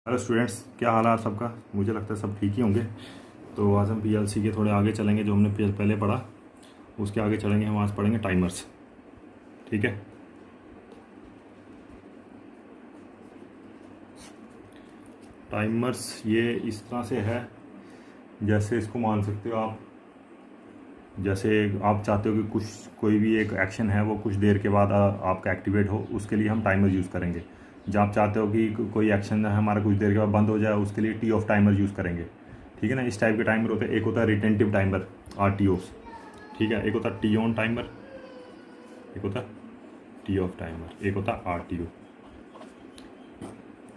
Hello students, क्या हाल है आप सबका। मुझे लगता है सब ठीक ही होंगे। तो आज हम पीएलसी के थोड़े आगे चलेंगे। जो हमने पहले पढ़ा उसके आगे चलेंगे। हम आज पढ़ेंगे टाइमर्स। ठीक है। टाइमर्स ये इस तरह से है, जैसे इसको मान सकते हो आप, जैसे आप चाहते हो कि कुछ कोई भी एक एक्शन है वो कुछ देर के बाद आपका एक्टिवेट हो, उसके लिए हम टाइमर यूज़ करेंगे। जब आप चाहते हो कि कोई एक्शन है हमारा कुछ देर के बाद बंद हो जाए, उसके लिए टी ऑफ टाइमर यूज़ करेंगे। ठीक है ना। इस टाइप के टाइमर होते हैं। एक होता है रिटेंटिव टाइमर, RTOs। ठीक है। एक होता है टी ऑन टाइमर, एक होता है टी ऑफ टाइमर, एक होता है RTO।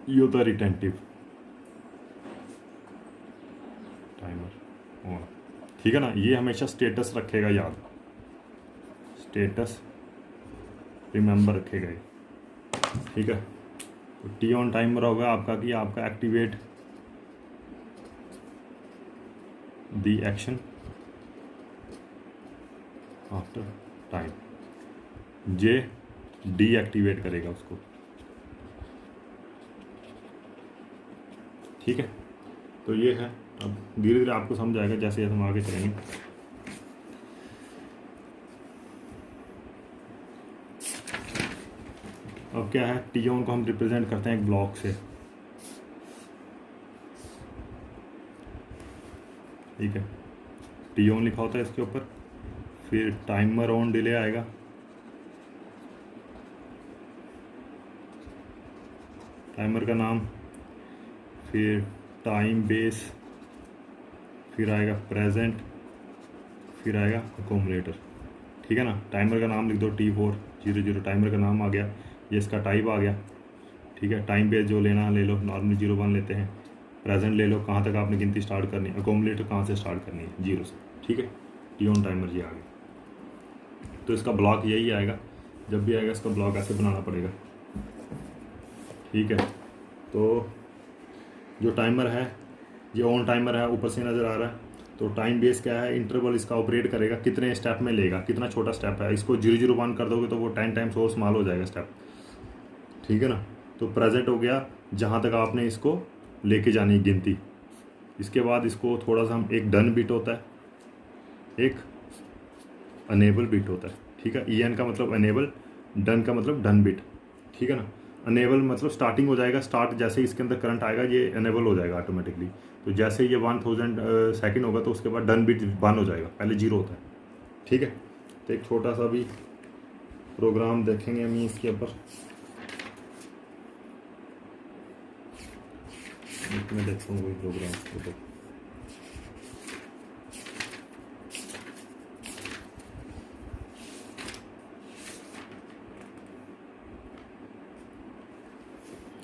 ये होता है रिटेंटिव टाइमर ऑन। ठीक है ना। ये हमेशा स्टेटस रखेगा याद, स्टेटस रिमेंबर रखेगा ये। ठीक है। तो टी ऑन टाइमर होगा आपका कि आपका एक्टिवेट दी एक्शन आफ्टर टाइम। जे डीएक्टिवेट करेगा उसको। ठीक है। तो ये है। अब धीरे धीरे आपको समझ आएगा जैसे हम आगे चलेंगे। अब क्या है, टी ऑन को हम रिप्रेजेंट करते हैं एक ब्लॉक से। ठीक है। टी ऑन लिखा होता है इसके ऊपर, फिर टाइमर ऑन डिले आएगा, टाइमर का नाम, फिर टाइम बेस, फिर आएगा प्रेजेंट, फिर आएगा अकोमलेटर। ठीक है ना। टाइमर का नाम लिख दो T400, टाइमर का नाम आ गया, ये इसका टाइप आ गया। ठीक है। टाइम बेस जो लेना है ले लो, नॉर्मली 01 लेते हैं। प्रेजेंट ले लो, कहाँ तक आपने गिनती स्टार्ट करनी है। अकोमलेटर कहाँ से स्टार्ट करनी है, 0 से। ठीक है। टी ऑन टाइमर ये आ गया। तो इसका ब्लॉक यही आएगा। जब भी आएगा इसका ब्लॉक ऐसे बनाना पड़ेगा। ठीक है। तो जो टाइमर है ये ऑन टाइमर है, ऊपर से नज़र आ रहा है। तो टाइम बेस क्या है, इंटरवल इसका ऑपरेट करेगा, कितने स्टेप में लेगा, कितना छोटा स्टेप है। इसको 001 कर दोगे तो वो 10 टाइम्स और स्मॉल हो जाएगा स्टेप। ठीक है ना। तो प्रेजेंट हो गया जहाँ तक आपने इसको लेके जानी है गिनती। इसके बाद इसको थोड़ा सा हम, एक डन बिट होता है, एक अनेबल बिट होता है। ठीक है। EN का मतलब अनेबल, डन का मतलब डन बिट। ठीक है ना। अनेबल मतलब स्टार्टिंग हो जाएगा, स्टार्ट जैसे ही इसके अंदर करंट आएगा ये अनेबल हो जाएगा ऑटोमेटिकली। तो जैसे ये 1000 सेकेंड होगा तो उसके बाद डन बिट 1 हो जाएगा, पहले 0 होता है। ठीक है। तो एक छोटा सा भी प्रोग्राम देखेंगे हम इसके ऊपर। मैं देखता हूँ वही प्रोग्राम।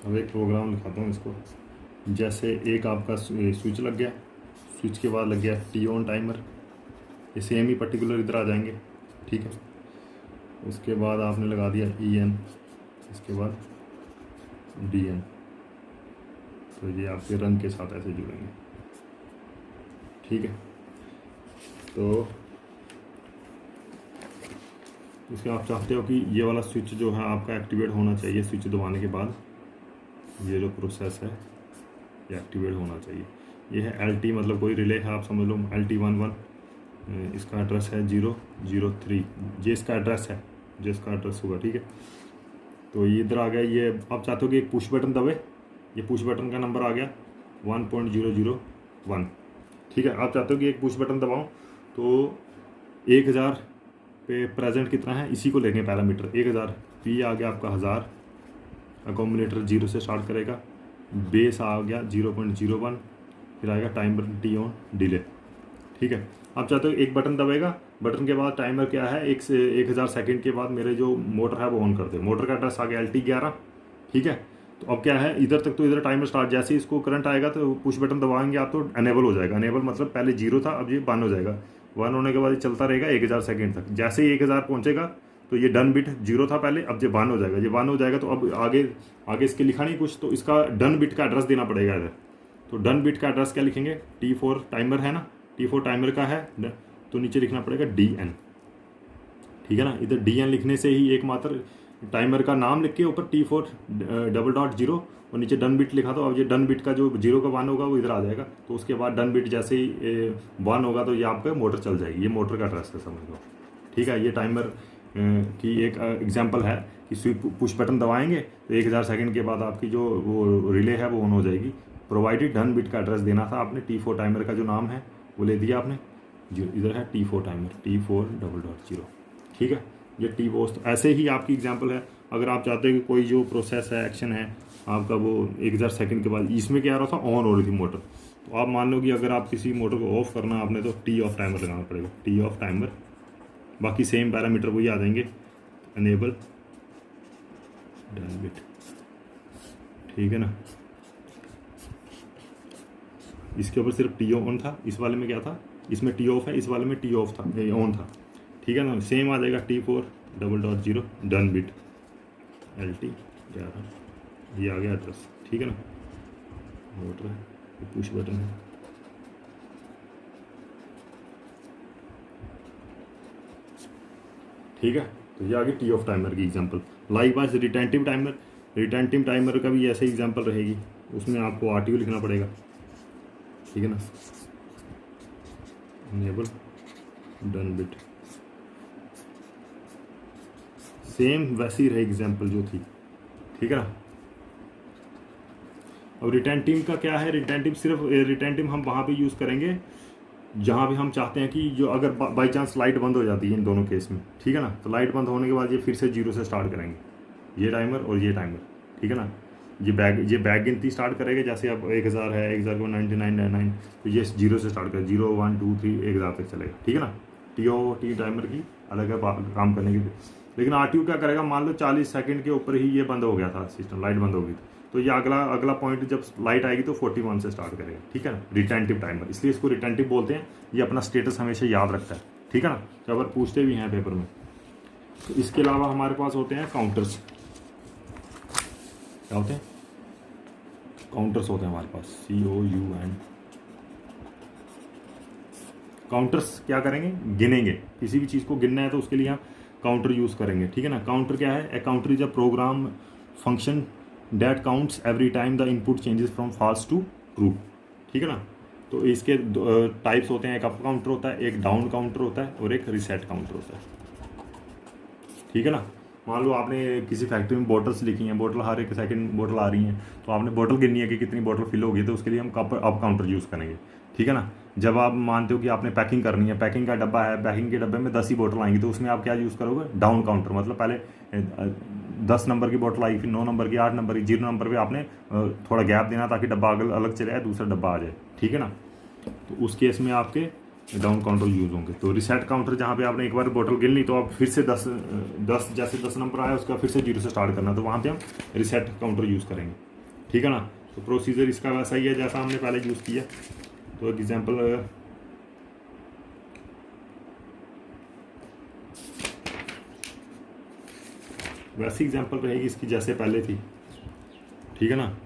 अब एक प्रोग्राम दिखाता हूँ इसको। जैसे एक आपका स्विच लग गया, स्विच के बाद लग गया टी ऑन टाइमर, ये सेम ही पर्टिकुलर इधर आ जाएंगे। ठीक है। उसके बाद आपने लगा दिया EN, इसके बाद DN, तो ये आपके रन के साथ ऐसे जुड़ेंगे। ठीक है। तो इसके आप चाहते हो कि ये वाला स्विच जो है आपका एक्टिवेट होना चाहिए। स्विच दबाने के बाद ये जो प्रोसेस है ये एक्टिवेट होना चाहिए। ये है LT, मतलब कोई रिले है, आप समझ लो LT11। इसका एड्रेस है 003, ये इसका एड्रेस है, जो इसका एड्रेस होगा। ठीक है। तो ये इधर आ गया। ये आप चाहते हो कि एक पुश बटन दबे, ये पुश बटन का नंबर आ गया 1.001। ठीक है। आप चाहते हो कि एक पुश बटन दबाऊँ तो 1000 पे प्रेजेंट कितना है इसी को लेंगे पैरामीटर 1000। P आ गया आपका 1000, अकोमलेटर 0 से स्टार्ट करेगा, बेस आ गया 0.01, फिर आएगा टाइमर टी ऑन डिले। ठीक है। आप चाहते हो एक बटन दबेगा, बटन के बाद टाइमर क्या है 1000 सेकंड के बाद मेरे जो मोटर है वो ऑन कर दे। मोटर का एड्रेस आ गया LT11। ठीक है। तो अब क्या है, इधर तक तो इधर टाइमर स्टार्ट, जैसे ही इसको करंट आएगा तो पुश बटन दबाएंगे आप तो अनेबल हो जाएगा। अनेबल मतलब पहले 0 था, अब ये 1 हो जाएगा। 1 होने के बाद ये चलता रहेगा 1000 सेकेंड तक। जैसे ही 1000 पहुँचेगा तो ये डन बिट 0 था पहले, अब ये 1 हो जाएगा। ये 1 हो जाएगा तो अब आगे इसके लिखा नहीं कुछ, तो इसका डन बिट का एड्रेस देना पड़ेगा इधर। तो डन बिट का एड्रेस क्या लिखेंगे, T4 टाइमर है ना, T4 टाइमर का है, तो नीचे लिखना पड़ेगा DN। ठीक है ना। इधर DN लिखने से ही एकमात्र टाइमर का नाम लिख के ऊपर T4 और नीचे डन बिट लिखा, तो अब ये डन बिट का जो 0 का 1 होगा वो इधर आ जाएगा। तो उसके बाद डन बिट जैसे ही 1 होगा तो ये आपका मोटर चल जाएगी। ये मोटर का एड्रेस है, समझ लो। ठीक है, ये टाइमर की एक एग्जांपल है कि स्विच पुश बटन दबाएंगे तो 1000 सेकंड के बाद आपकी जो वो रिले है वो ऑन हो जाएगी। प्रोवाइडेड डन बिट का एड्रेस देना था आपने। T4 टाइमर का जो नाम है वो ले दिया आपने, जो इधर है T4 टाइमर T4 ठीक है। ये T4 ऐसे ही आपकी एग्जांपल है। अगर आप चाहते हो कि कोई जो प्रोसेस है, एक्शन है आपका, वो 1000 सेकंड के बाद, इसमें क्या हो रहा था, ऑन हो रही थी मोटर, तो आप मान लो कि अगर आप किसी मोटर को ऑफ करना आपने तो T ऑफ टाइमर लगाना पड़ेगा, T ऑफ टाइमर। बाकी सेम पैरामीटर वही आ जाएंगे, एनेबल डन बिट, ठीक है ना। इसके ऊपर सिर्फ T ऑन था, इस वाले में क्या था, इसमें T ऑफ है, इस वाले में T ऑफ था, ऑन था, ठीक है ना। सेम आ जाएगा T4 डन बिट LT 11, ये आ गया एड्रेस, ठीक है ना। मोटर है, पुश बटन है, ठीक है। तो ये आ गई T ऑफ टाइमर की एग्जांपल। लाइकवाइज रिटेंटिव टाइमर का भी ऐसे एग्जांपल रहेगी, उसमें आपको RTO लिखना पड़ेगा, ठीक है ना। इनेबल डन बिट, सेम वैसी रही एग्जांपल जो थी, ठीक है ना। अब रिटेंटिव का क्या है, रिटेंटिव हम वहाँ पे यूज़ करेंगे जहाँ भी हम चाहते हैं कि जो अगर बाई चांस लाइट बंद हो जाती है इन दोनों केस में, ठीक है ना, तो लाइट बंद होने के बाद ये फिर से 0 से स्टार्ट करेंगे, ये टाइमर और ये टाइमर, ठीक है ना। ये बैक गिनती स्टार्ट करेगा, जैसे अब 1000 है, 1000 को 9999, तो ये 0 से स्टार्ट करेगा, 0 1 2 3 1000 तक चलेगा, ठीक है ना। TOT टाइमर की अलग है काम करने की। लेकिन RTO क्या करेगा, मान लो 40 सेकंड के ऊपर ही ये बंद हो गया था सिस्टम, लाइट बंद हो गई, तो ये अगला पॉइंट जब लाइट आएगी तो 41 से स्टार्ट करेगा, ठीक है ना। रिटेंटिव टाइमर, इसलिए इसको रिटेंटिव बोलते हैं। ये अपना स्टेटस हमेशा याद रखता है, ठीक है ना, तो अगर पूछते भी हैं पेपर में। तो इसके अलावा हमारे पास होते हैं काउंटर्स। क्या होते हैं, काउंटर्स होते हैं हमारे पास, COUN। काउंटर्स क्या करेंगे, गिनेंगे, किसी भी चीज़ को गिनना है तो उसके लिए हम काउंटर यूज़ करेंगे, ठीक है ना। काउंटर क्या है, a counter is a program function that counts every time the input changes from false to true, ठीक है ना। तो इसके टाइप्स होते हैं, एक अप काउंटर होता है, एक डाउन काउंटर होता है और एक रीसेट काउंटर होता है, ठीक है ना। मान लो आपने किसी फैक्ट्री में बोटल्स लिखी हैं, बोतल हर एक सेकंड बोतल आ रही हैं, तो आपने बोतल गिननी है कि कितनी बोतल फिल होगी, तो उसके लिए हम अप काउंटर यूज़ करेंगे, ठीक है ना। जब आप मानते हो कि आपने पैकिंग करनी है, पैकिंग का डब्बा है, पैकिंग के डब्बे में 10 ही बोतल आएंगी, तो उसमें आप क्या यूज़ करोगे, डाउन काउंटर। मतलब पहले 10 नंबर की बोतल आई, फिर 9 नंबर की, 8 नंबर की, 0 नंबर पे आपने थोड़ा गैप देना ताकि डब्बा अलग चले जाए, दूसरा डब्बा आ जाए, ठीक है ना। तो उस केस में आपके डाउन काउंटर यूज़ होंगे। तो रिसेट काउंटर जहाँ पे आपने एक बार बोतल गिन ली, तो आप फिर से 10 जैसे 10 नंबर आया उसका फिर से 0 से स्टार्ट करना, तो वहाँ पे हम रिसेट काउंटर यूज़ करेंगे, ठीक है ना। तो प्रोसीजर इसका वैसा ही है जैसा हमने पहले यूज़ किया। तो एग्जाम्पल वैसी एग्जाम्पल रहेगी इसकी जैसे पहले थी, ठीक है ना।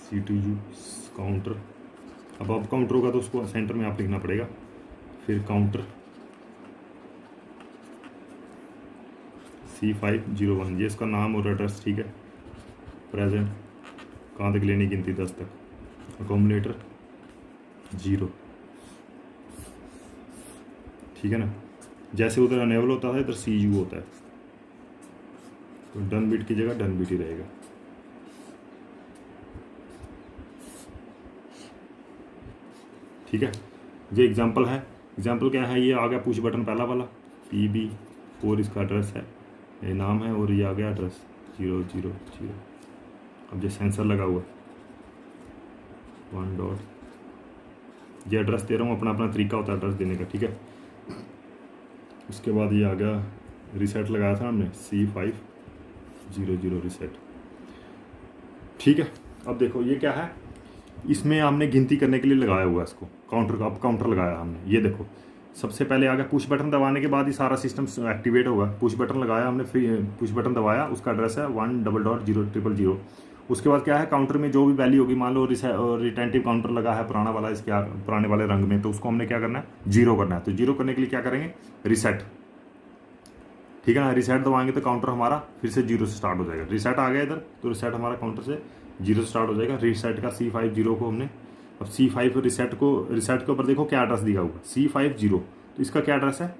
CPU काउंटर, अब काउंटर होगा तो उसको सेंटर में आप लिखना पड़ेगा, फिर काउंटर C501, ये इसका नाम और एड्रेस, ठीक है। प्रेजेंट कहाँ तक लेनी गिनती, 10 तक। अकोमोडेटर 0, ठीक है ना। जैसे उधर अनेबल होता है इधर CU होता है, तो डन बिट की जगह डन बिट ही रहेगा, ठीक है। ये एग्जांपल है। एग्जांपल क्या है, ये आ गया पुश बटन पहला वाला, PB4 इसका एड्रेस है, ये नाम है, और ये आ गया एड्रेस 000। अब ये सेंसर लगा हुआ 1 डॉट, ये एड्रेस दे रहा हूँ, अपना अपना तरीका होता है एड्रेस देने का, ठीक है। उसके बाद ये आ गया रीसेट लगाया था हमने, C500 रीसेट, ठीक है। अब देखो ये क्या है, इसमें हमने गिनती करने के लिए लगाया हुआ है इसको, काउंटर का अप काउंटर लगाया हमने। ये देखो सबसे पहले आ गया पुश बटन दबाने के बाद ही सारा सिस्टम एक्टिवेट होगा। पुश बटन लगाया हमने, पुश बटन दबाया, उसका एड्रेस है 1000000, उसके बाद क्या है, काउंटर में जो भी वैल्यू होगी, मान लो रिटेंटिव काउंटर लगा है पुराना वाला इसके पुराने वाले रंग में, तो उसको हमने क्या करना है, जीरो करना है। तो जीरो करने के लिए क्या करेंगे, रीसेट, ठीक है ना। रीसेट दबाएंगे तो काउंटर हमारा फिर से जीरो से स्टार्ट हो जाएगा। रीसेट आ गया इधर, तो रीसेट हमारा काउंटर से जीरो से स्टार्ट हो जाएगा। रीसेट का C50 को हमने, अब C5 रीसेट के ऊपर देखो क्या एड्रेस दिया हुआ, C50, तो इसका क्या एड्रेस है,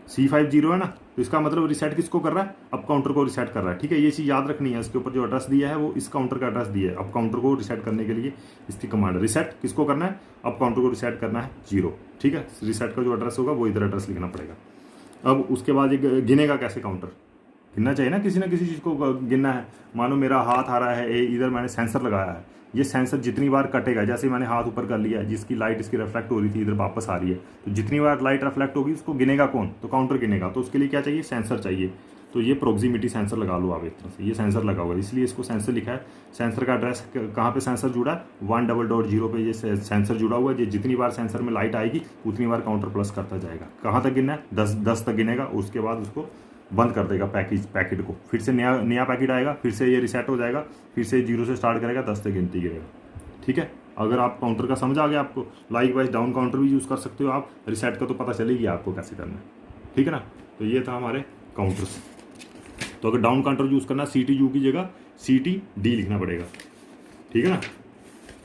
C50 है ना, तो इसका मतलब रीसेट किसको कर रहा है, अब काउंटर को रीसेट कर रहा है, ठीक है। ये चीज़ याद रखनी है, इसके ऊपर जो एड्रेस दिया है वो इस काउंटर का एड्रेस दिया है। अब काउंटर को रीसेट करने के लिए इसकी कमांड, रीसेट किसको करना है, अब काउंटर को रीसेट करना है 0, ठीक है। रीसेट का जो एड्रेस होगा वो इधर एड्रेस लिखना पड़ेगा। अब उसके बाद ये गिनेगा कैसे, काउंटर गिनना चाहिए ना किसी चीज़ को गिनना है। मानो मेरा हाथ आ रहा है, इधर मैंने सेंसर लगाया है, ये सेंसर जितनी बार कटेगा, जैसे मैंने हाथ ऊपर कर लिया, जिसकी लाइट इसकी रिफ्लेक्ट हो रही थी इधर वापस आ रही है, तो जितनी बार लाइट रिफ्लेक्ट होगी उसको गिनेगा कौन, तो काउंटर गिनेगा। तो उसके लिए क्या चाहिए, सेंसर चाहिए। तो ये प्रोक्सिमिटी सेंसर लगा लो आप एक तरह से, ये सेंसर लगा हुआ है इसलिए इसको सेंसर लिखा है। सेंसर का एड्रेस कहाँ पे सेंसर जुड़ा है, 100 पे ये सेंसर जुड़ा हुआ है। ये जितनी बार सेंसर में लाइट आएगी उतनी बार काउंटर प्लस करता जाएगा। कहाँ तक गिनना है, 10 तक गिनेगा, उसके बाद उसको बंद कर देगा पैकेट को, फिर से नया पैकेट आएगा, फिर से ये रिसेट हो जाएगा, फिर से 0 से स्टार्ट करेगा, 10 तक गिनती गिरेगा, ठीक है। अगर आप काउंटर का समझ आ गया आपको, लाइक वाइज डाउन काउंटर भी यूज़ कर सकते हो आप, रिसेट का तो पता चलेगी आपको कैसे करना है, ठीक है ना। तो ये था हमारे काउंटर्स। तो अगर डाउन काउंटर यूज़ करना, CTU की जगह CTD लिखना पड़ेगा, ठीक है ना।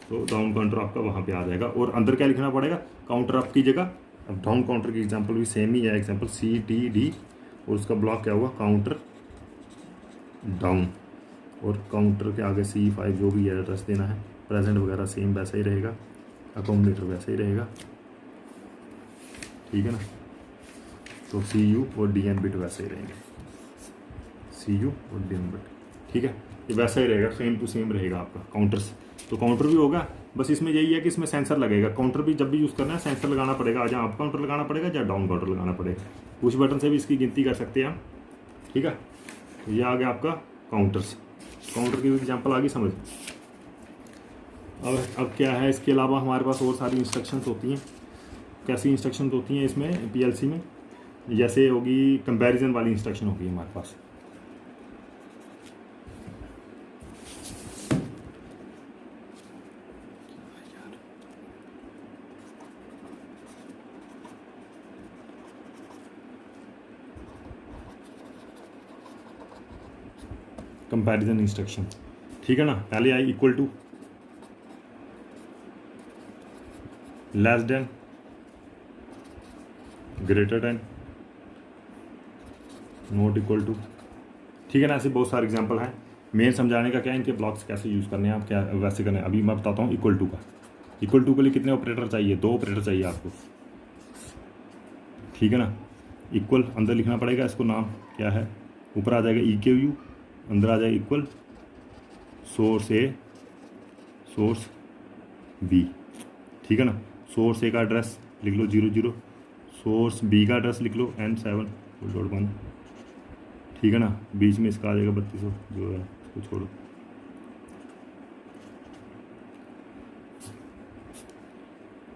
तो डाउन काउंटर आपका वहाँ पे आ जाएगा, और अंदर क्या लिखना पड़ेगा, काउंटर अप की जगह। अब डाउन काउंटर की एग्जाम्पल भी सेम ही है, एग्जाम्पल CTD, और उसका ब्लॉक क्या हुआ, काउंटर डाउन, और काउंटर के आगे C5 जो भी एड्रेस देना है, प्रेजेंट वगैरह सेम वैसा ही रहेगा, अकोमोडेटर वैसा ही रहेगा, ठीक है ना। तो CU और DN बिट वैसे ही रहेंगे, CU और DN बिट, ठीक है, ये वैसा ही रहेगा, सेम टू सेम रहेगा आपका काउंटर्स। तो काउंटर भी होगा, बस इसमें यही है कि इसमें सेंसर लगेगा। काउंटर भी जब भी यूज़ करना है सेंसर लगाना पड़ेगा, जहाँ अप काउंटर लगाना पड़ेगा या डाउन काउंटर लगाना पड़ेगा। पुश बटन से भी इसकी गिनती कर सकते हैं हम, ठीक है। तो ये आ गया आपका काउंटर्स। काउंटर की एग्जाम्पल आ गई समझ। अब क्या है, इसके अलावा हमारे पास और सारी इंस्ट्रक्शंस होती हैं। कैसी इंस्ट्रक्शंस होती हैं इसमें PLC में, जैसे होगी कंपैरिजन वाली इंस्ट्रक्शन होगी हमारे पास। कंपैरिजन इंस्ट्रक्शन, ठीक है ना। पहले आई equal to, less than, greater than, not equal to, ठीक है ना। ऐसे बहुत सारे एग्जांपल हैं। मेन समझाने का क्या है, इनके ब्लॉक्स कैसे यूज़ करने हैं, आप क्या वैसे करना है। अभी मैं बताता हूँ इक्वल टू का। इक्वल टू के लिए कितने ऑपरेटर चाहिए, 2 ऑपरेटर चाहिए आपको, ठीक है ना। इक्वल अंदर लिखना पड़ेगा, इसको नाम क्या है, ऊपर आ जाएगा EQU, अंदर आ जाएगा equal source A source B, ठीक है ना। सोर्स A का एड्रेस लिख लो 00, सोर्स B का एड्रेस लिख लो N7.1, ठीक है ना। बीच में इसका आ जाएगा 3200 जो है, इसको छोड़ो।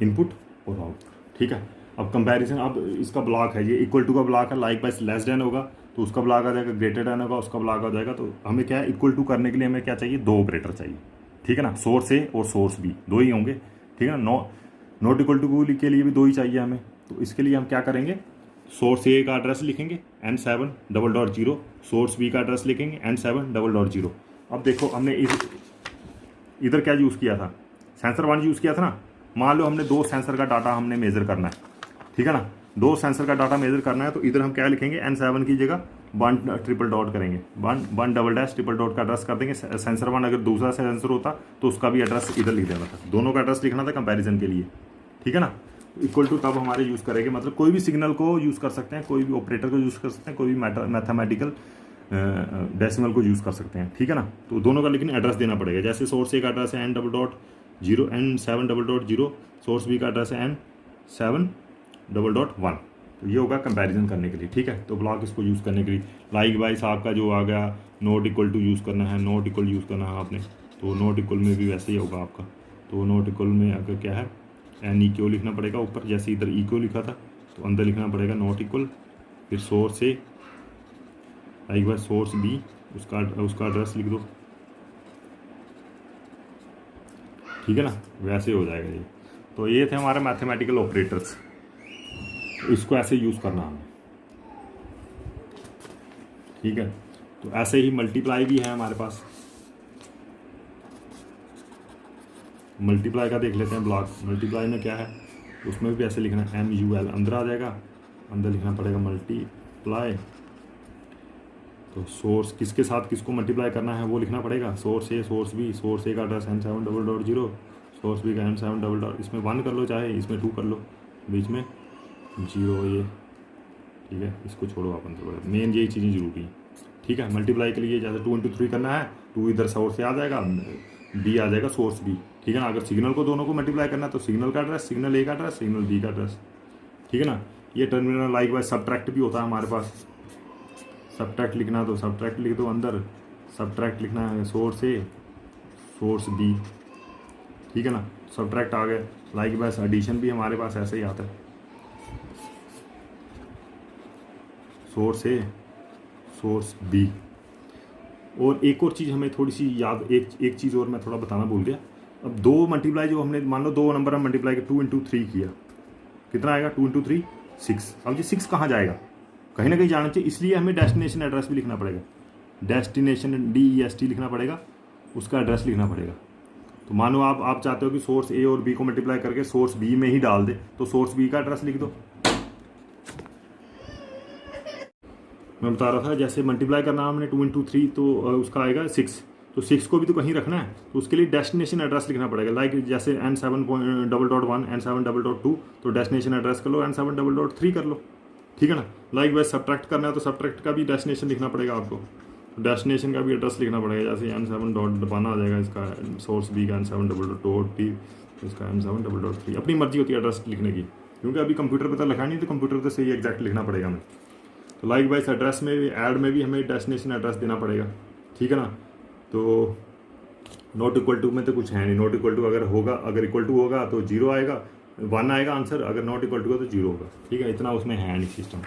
इनपुट और आउटपुट, ठीक है। अब कंपैरिजन, अब इसका ब्लॉक है, ये इक्वल टू का ब्लॉक है, लाइक बाइस लेस देन होगा तो उसका ब्लॉक आ जाएगा, ग्रेटर देन होगा उसका ब्लॉक आ जाएगा। तो हमें क्या है, इक्वल टू करने के लिए हमें क्या चाहिए, 2 ऑपरेटर चाहिए, ठीक है ना। सोर्स A और सोर्स B 2 ही होंगे, ठीक है ना। नॉट इक्वल टू के लिए भी 2 ही चाहिए हमें। तो इसके लिए हम क्या करेंगे, सोर्स A का एड्रेस लिखेंगे N7.0, सोर्स B का एड्रेस लिखेंगे N7.0। अब देखो हमने इधर क्या यूज़ किया था, सेंसर 1 यूज़ किया था ना। मान लो हमने 2 सेंसर का डाटा हमने मेज़र करना है, ठीक है ना। 2 सेंसर का डाटा मेज़र करना है, तो इधर हम क्या लिखेंगे, N7 की जगह 1 ट्रिपल डॉट करेंगे, 1 डबल डैश ट्रिपल डॉट का एड्रेस कर देंगे। सेंसर 1 अगर दूसरा सेंसर होता तो उसका भी एड्रेस इधर लिख देना था, दोनों का एड्रेस लिखना था कंपैरिजन के लिए, ठीक है ना। इक्वल टू तब हमारे यूज़ करेंगे, मतलब कोई भी सिग्नल को यूज़ कर सकते हैं, कोई भी ऑपरेटर को यूज़ कर सकते हैं, कोई भी मैथमेटिकल डेसिमल को यूज़ कर सकते हैं, ठीक है ना। तो दोनों का लेकिन एड्रेस देना पड़ेगा। जैसे सोर्स A का एड्रेस है N7.0, सोर्स B का एड्रेस है N7.1। तो ये होगा कंपैरिजन करने के लिए, ठीक है। तो ब्लॉक इसको यूज़ करने के लिए, लाइक वाइज आपका जो आ गया नॉट इक्वल टू यूज़ करना है, नॉट इक्वल यूज़ करना है आपने, तो नॉट इक्वल में भी वैसे ही होगा आपका। तो नॉट इक्वल में अगर क्या है, NEQ लिखना पड़ेगा ऊपर, जैसे इधर EQ लिखा था तो अंदर लिखना पड़ेगा नॉट इक्वल, फिर source A, like wise source B उसका एड्रेस लिख दो, ठीक है ना, वैसे हो जाएगा ये। तो ये थे हमारे मैथमेटिकल ऑपरेटर्स, इसको ऐसे यूज़ करना हमें, ठीक है। तो ऐसे ही मल्टीप्लाई भी है हमारे पास, मल्टीप्लाई का देख लेते हैं ब्लॉक। मल्टीप्लाई में क्या है, उसमें भी ऐसे लिखना है MUL, अंदर आ जाएगा, अंदर लिखना पड़ेगा मल्टीप्लाई। तो सोर्स किसके साथ किसको मल्टीप्लाई करना है वो लिखना पड़ेगा, source A source B, source A का एड्रेस N700, सोर्स B का N700, इसमें 1 कर लो चाहे इसमें 2 कर लो, बीच में 0 ये, ठीक है। इसको छोड़ो आप, अंदर मेन यही चीज़ें जरूरी हैं, ठीक है। मल्टीप्लाई के लिए जैसे 2 × 3 करना है, 2 इधर सोर्स से आ जाएगा, B आ जाएगा सोर्स B, ठीक है ना। अगर सिग्नल को दोनों को मल्टीप्लाई करना है तो सिग्नल का एड्रेस, सिग्नल A का एड्रेस, सिग्नल B का एड्रेस, ठीक है ना। ये टर्मिनल लाइक वाइज सब्ट्रैक्ट भी होता है हमारे पास, सब्ट्रैक्ट लिखना तो सब्ट्रैक्ट लिख दो, अंदर सब्ट्रैक्ट लिखना है सोर्स A सोर्स B, ठीक है ना। सब्ट्रैक्ट आ गया। लाइक वाइज एडिशन भी हमारे पास ऐसे ही आता है, सोर्स A सोर्स B। और एक और चीज़ हमें थोड़ी सी याद, एक चीज़ और मैं थोड़ा बताना भूल गया। अब 2 मल्टीप्लाई जो हमने, मान लो 2 नंबर हम मल्टीप्लाई के 2 × 3 किया, कितना आएगा 2 × 3 6। अब ये 6 कहाँ जाएगा, कहीं ना कहीं जाना चाहिए, इसलिए हमें डेस्टिनेशन एड्रेस भी लिखना पड़ेगा, डेस्टिनेशन DEST लिखना पड़ेगा, उसका एड्रेस लिखना पड़ेगा। तो मानो आप चाहते हो कि सोर्स A और B को मल्टीप्लाई करके सोर्स B में ही डाल दे, तो सोर्स B का एड्रेस लिख दो। मैं बता रहा था जैसे मल्टीप्लाई करना हमने 2 × 3 तो उसका आएगा 6, तो 6 को भी तो कहीं रखना है, तो उसके लिए डेस्टिनेशन एड्रेस लिखना पड़ेगा। लाइक जैसे N7.1 N7.2, तो डेस्टिनेशन एड्रेस कर लो N7.3 कर लो, ठीक है ना। लाइक वैसे सब्ट्रैक्ट करना है तो सब्ट्रैक्ट का भी डेस्टिनेशन लिखना पड़ेगा आपको, डेस्टिनेशन का भी एड्रेस लिखना पड़ेगा। जैसे N7.1 आ जाएगा इसका, सोर्स B का N7.2, इसका N7.3, अपनी मर्जी होती है एड्रेस लिखने की, क्योंकि अभी कंप्यूटर पर तो लिखा नहीं, तो कंप्यूटर पर सही एग्जैक्ट लिखना पड़ेगा हमें। तो लाइक वाइज एड्रेस में भी, ऐड में भी हमें डेस्टिनेशन एड्रेस देना पड़ेगा, ठीक है ना। तो नॉट इक्वल टू में तो कुछ है नहीं, नॉट इक्वल टू अगर होगा, अगर इक्वल टू होगा तो 0 आएगा, 1 आएगा आंसर, अगर नॉट इक्वल टू होगा तो 0 होगा, ठीक है। इतना उसमें है नहीं सिस्टम,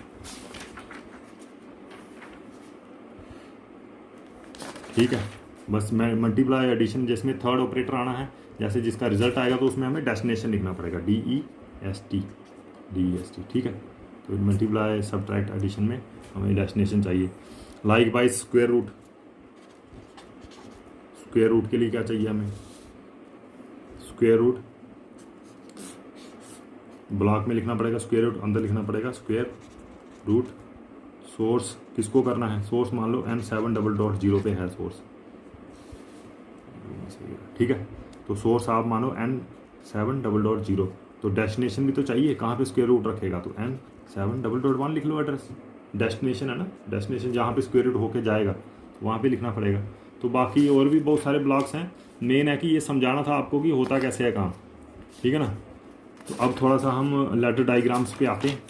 ठीक है। बस मैं मल्टीप्लाई एडिशन जिसमें थर्ड ऑपरेटर आना है, जैसे जिसका रिजल्ट आएगा तो उसमें हमें डेस्टिनेशन लिखना पड़ेगा, DEST, ठीक है। तो मल्टीप्लाई सब्ट्रैक्ट एडिशन में हमें डेस्टिनेशन चाहिए। लाइक वाइज स्क्वायर रूट के लिए क्या चाहिए हमें, स्क्वायर रूट ब्लॉक में लिखना पड़ेगा, स्क्वायर रूट अंदर लिखना पड़ेगा, स्क्वायर रूट सोर्स किसको करना है, सोर्स मान लो N7.0 पे है सोर्स, ठीक है। तो सोर्स आप मानो N7.0, तो डेस्टिनेशन भी तो चाहिए, कहाँ पे स्क्वायर रूट रखेगा, तो N7.1 लिख लो एड्रेस, डेस्टिनेशन है ना, डेस्टिनेशन जहाँ पे स्क्वायर रूट होके जाएगा वहाँ पे लिखना पड़ेगा। तो बाकी और भी बहुत सारे ब्लॉक्स हैं, मेन है कि ये समझाना था आपको कि होता कैसे है काम, ठीक है ना। तो अब थोड़ा सा हम लेटर डायग्राम्स पे आते हैं।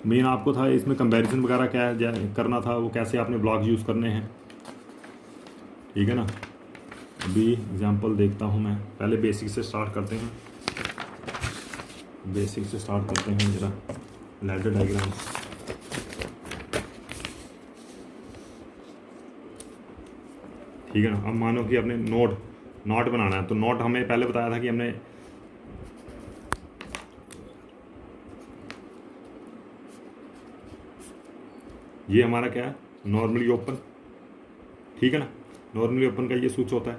मेन आपको था इसमें कंपैरिजन वगैरह क्या करना था, वो कैसे आपने ब्लॉक यूज़ करने हैं, ठीक है ना। अभी एग्जांपल देखता हूँ मैं, पहले बेसिक से स्टार्ट करते हैं, बेसिक से स्टार्ट करते हैं जरा, लेटर डायग्राम। ठीक है ना। अब मानो कि आपने नोट बनाना है, तो नोट हमें पहले बताया था कि हमने ये हमारा क्या है, नॉर्मली ओपन, ठीक है ना। नॉर्मली ओपन का ये स्विच होता है,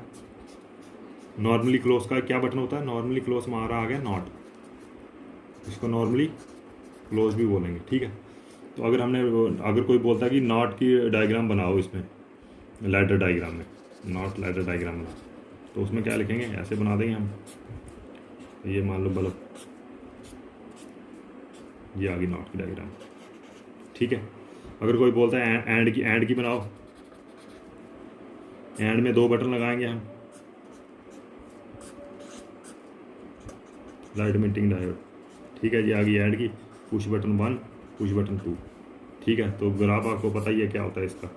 नॉर्मली क्लोज का क्या बटन होता है, नॉर्मली क्लोज हमारा आ गया नॉट, इसको नॉर्मली क्लोज भी बोलेंगे, ठीक है। तो अगर कोई बोलता है कि नॉट की डायग्राम बनाओ इसमें लेटर डायग्राम में, नॉट लेटर डायग्राम बनाओ, तो उसमें क्या लिखेंगे, ऐसे बना देंगे हम, ये मान लो बल्ब, ये आ गई नॉट की डायग्राम, ठीक है। अगर कोई बोलता है एंड की बनाओ, एंड में 2 बटन लगाएंगे हम, लाइट इमिटिंग डायोड, ठीक है। ये आ गई एंड की, पुश बटन 1 पुश बटन 2, ठीक है। तो ग्राफ आपको पता ही है क्या होता है इसका,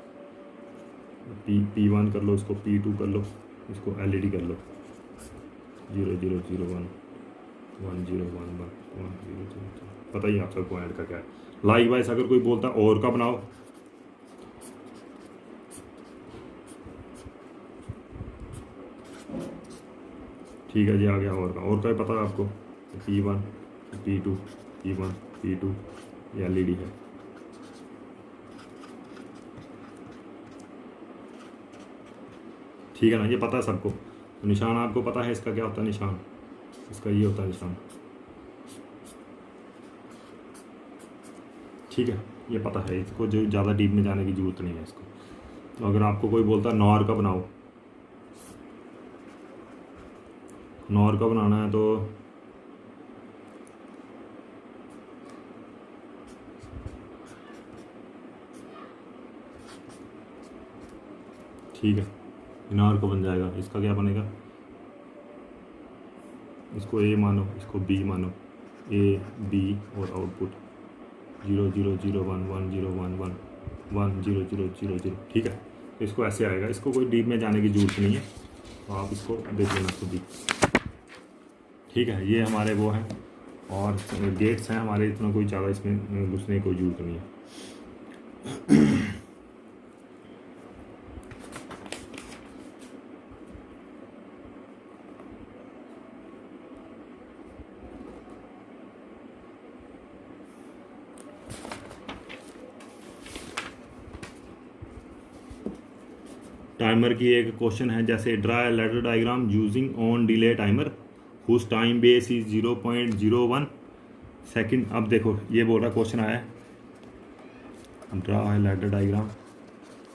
P1 कर लो, इसको P2 कर लो, इसको LED कर लो, 0 0 0 1 1 0 1 1 1 0 0, पता ही आप सबको ऐड का क्या है। लाइक वाइज अगर कोई बोलता है और का बनाओ, ठीक है जी, आ गया और का भी पता है आपको, P1 P2 P1 P2 ये LED है। ठीक है ना, ये पता है सबको। तो निशान आपको पता है इसका क्या होता है निशान, इसका ये होता है निशान। ठीक है, ये पता है, इसको जो ज़्यादा डीप में जाने की ज़रूरत नहीं है इसको। तो अगर आपको कोई बोलता है नॉर का बनाओ, नॉर का बनाना है तो ठीक है, नॉर का बन जाएगा। इसका क्या बनेगा, इसको A मानो, इसको B मानो, A B और आउटपुट 0 0 0 1 1 0 1 1 1 0 0 0 0। ठीक है, तो इसको ऐसे आएगा। इसको कोई डीप में जाने की ज़रूरत नहीं है, तो आप इसको देख लेना खुद ही। ठीक है, ये हमारे वो हैं और गेट्स हैं हमारे, इतना कोई ज़्यादा इसमें घुसने की कोई ज़रूरत नहीं है। टाइमर की एक क्वेश्चन है, जैसे draw ladder diagram using on delay timer whose time base is 0.01 second. अब देखो ये बोल रहा क्वेश्चन आया है, ड्रा है लैडर डायग्राम,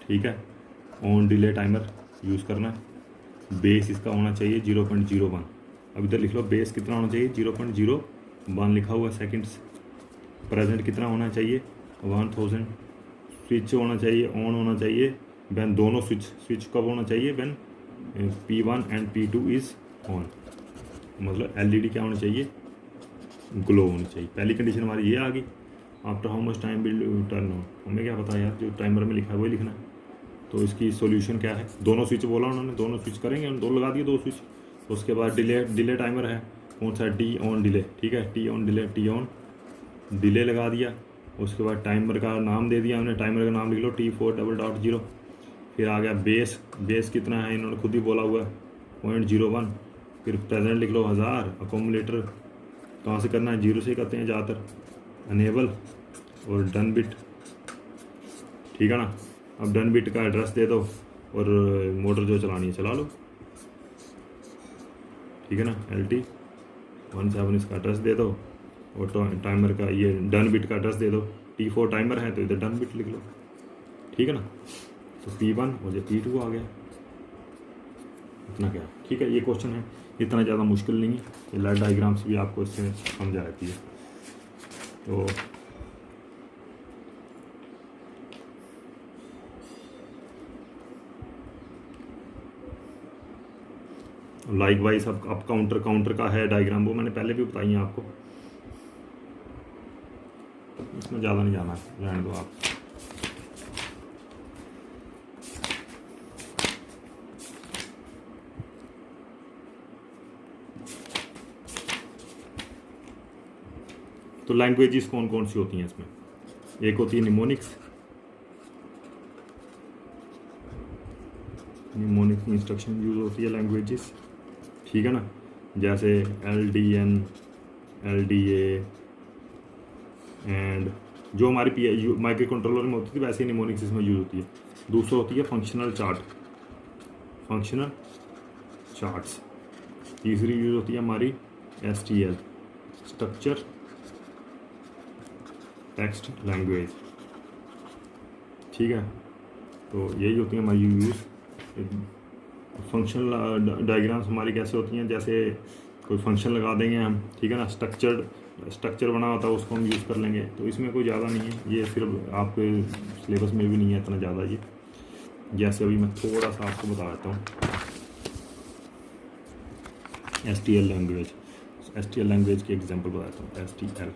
ठीक है, ऑन डिले टाइमर यूज़ करना है, बेस इसका होना चाहिए 0.01। अब इधर लिख लो बेस कितना होना चाहिए 0.01 लिखा हुआ सेकंड्स। प्रेजेंट कितना होना चाहिए 1000। स्विच होना चाहिए ऑन होना चाहिए वैन दोनों स्विच कब होना चाहिए, when P1 and P2 is on. मतलब LED क्या होनी चाहिए, ग्लो होनी चाहिए। पहली कंडीशन हमारी ये आ गई। After how much time will turn on, हमें क्या पता यार, जो टाइमर में लिखा है वही लिखना है। तो इसकी सॉल्यूशन क्या है, दोनों स्विच बोला उन्होंने, दोनों स्विच करेंगे, उन्होंने दो लगा दिए दो स्विच। उसके बाद डिले टाइमर है, कौन सा, टी ऑन डिले, ठीक है, टी ऑन डिले लगा दिया। उसके बाद टाइमर का नाम दे दिया हमने, टाइमर का नाम लिख लो T4.0। फिर आ गया बेस कितना है, इन्होंने खुद ही बोला हुआ है 0.01। फिर प्रेजेंट लिख लो 1000। अकोमोलेटर कहाँ से करना है, 0 से करते हैं ज़्यादातर, अनेबल और डन बिट, ठीक है ना। अब डन बिट का एड्रेस दे दो और मोटर जो चलानी है चला लो, ठीक है ना। LT17 इसका एड्रेस दे दो और टाइमर का ये डन बिट का एड्रेस दे दो। T4 टाइमर है तो इधर डन बिट लिख लो, ठीक है ना। तो P1 और ये P2 आ गया, इतना क्या, ठीक है। ये क्वेश्चन है, इतना ज़्यादा मुश्किल नहीं है, ये लाइट डायग्राम्स भी आपको इससे समझ आती है। तो लाइक वाइज अब काउंटर का है डायग्राम, वो मैंने पहले भी बताई है आपको, इसमें ज़्यादा नहीं जाना, रहने दो आप। तो लैंग्वेजेस कौन कौन सी होती हैं इसमें, एक होती है निमोनिक्स की इंस्ट्रक्शन यूज़ होती है लैंग्वेजेस, ठीक है ना। जैसे LDN LDA एंड जो हमारी माइक्रो कंट्रोलर में होती थी वैसे ही निमोनिक्स इसमें यूज़ होती है। दूसरा होती है फंक्शनल चार्ट्स। तीसरी यूज़ होती है हमारी STL, स्ट्रक्चर टेक्स्ट लैंग्वेज, ठीक है। तो यही होती है हमारी यूज़। फंक्शनल डायग्राम्स हमारी कैसे होती हैं, जैसे कोई फंक्शन लगा देंगे हम, ठीक है ना, स्ट्रक्चर बना होता है उसको हम यूज़ कर लेंगे। तो इसमें कोई ज़्यादा नहीं है, ये सिर्फ आपके सिलेबस में भी नहीं है इतना ज़्यादा ये। जैसे अभी मैं थोड़ा सा आपको बता देता हूँ STL लैंग्वेज की एग्जांपल बताता हूँ। STL,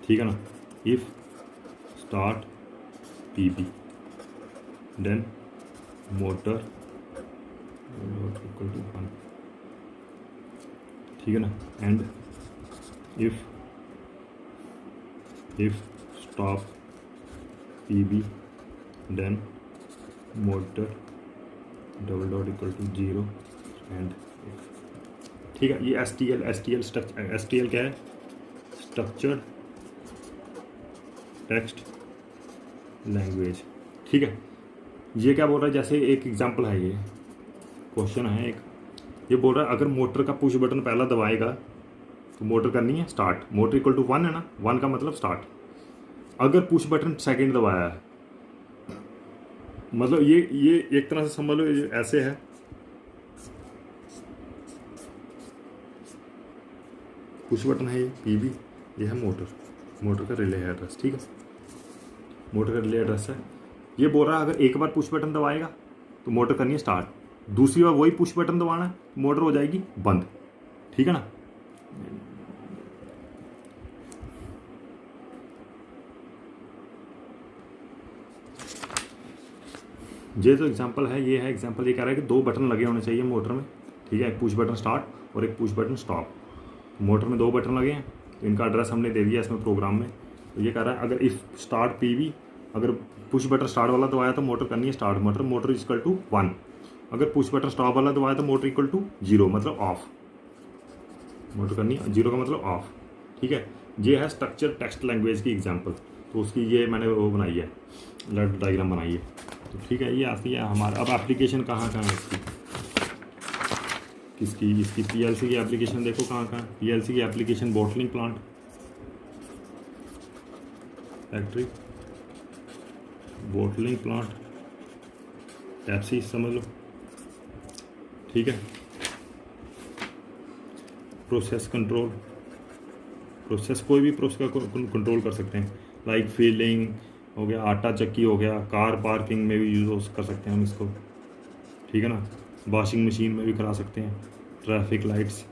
ठीक है ना। If start PB then motor equal to 1, ठीक है ना। And if stop PB then motor equal to 0 and ठीक है। ये एस टी एल क्या है? Structured text language. ठीक है। ये क्या बोल रहा है, जैसे एक एग्जांपल है, ये क्वेश्चन है एक, ये बोल रहा है अगर मोटर का पुश बटन पहला दबाएगा तो मोटर करनी है स्टार्ट, मोटर इक्वल टू 1 है ना, 1 का मतलब स्टार्ट। अगर पुश बटन सेकंड दबाया है, मतलब ये एक तरह से समझ लो ये ऐसे है, पुश बटन है ये पीबी, ये है मोटर का रिले एड्रेस। ठीक है, मोटर का रिले एड्रेस है। ये बोल रहा है अगर एक बार पुश बटन दबाएगा तो मोटर करनी है स्टार्ट, दूसरी बार वही पुश बटन दबाना है, मोटर हो जाएगी बंद। ठीक है ना। ये जो एग्जांपल है, ये है एग्जांपल, ये कह रहा है कि 2 बटन लगे होने चाहिए मोटर में। ठीक है, एक पुश बटन स्टार्ट और एक पुश बटन स्टॉप। मोटर में 2 बटन लगे हैं, तो इनका एड्रेस हमने दे दिया इसमें प्रोग्राम में। तो ये कह रहा है अगर इफ स्टार्ट पीवी, अगर पुश बटन स्टार्ट वाला दबाया तो मोटर करनी है स्टार्ट, मतलब मोटर इक्वल टू 1। अगर पुश बटन स्टॉप वाला दबाया तो मोटर इक्वल टू 0, मतलब ऑफ, मोटर करनी है 0 का मतलब ऑफ। ठीक है, ये है स्ट्रक्चर टेक्स्ट लैंग्वेज की एग्जांपल। तो उसकी ये मैंने वो बनाई है, लेट डायग्राम बनाई है। तो ठीक है, ये आती है हमारा। अब एप्लीकेशन कहाँ है इसकी, किसकी, इसकी पीएलसी की एप्लीकेशन देखो कहाँ। पीएलसी की application bottling plant factory, bottling plant, Pepsi समझ लो। ठीक है, प्रोसेस कंट्रोल, प्रोसेस कोई भी प्रोसेस का कंट्रोल कर सकते हैं, लाइक फीलिंग हो गया, आटा चक्की हो गया, कार पार्किंग में भी यूज़ कर सकते हैं हम इसको। ठीक है ना, वॉशिंग मशीन में भी करा सकते हैं, traffic lights,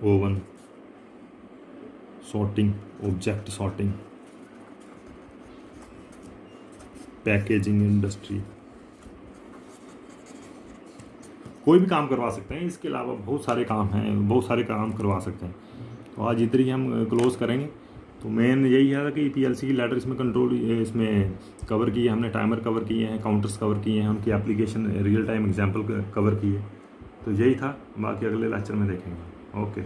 oven, sorting, object sorting, packaging industry, कोई भी काम करवा सकते हैं। इसके अलावा बहुत सारे काम हैं, बहुत सारे काम करवा सकते हैं। तो आज इधर ही हम क्लोज़ करेंगे। तो मेन यही है कि पीएलसी की लैडर इसमें कंट्रोल, इसमें कवर किए हमने, टाइमर कवर किए हैं, काउंटर्स कवर किए हैं, उनकी application real time example cover किए। तो यही था, बाकी अगले लेक्चर में देखेंगे। ओके।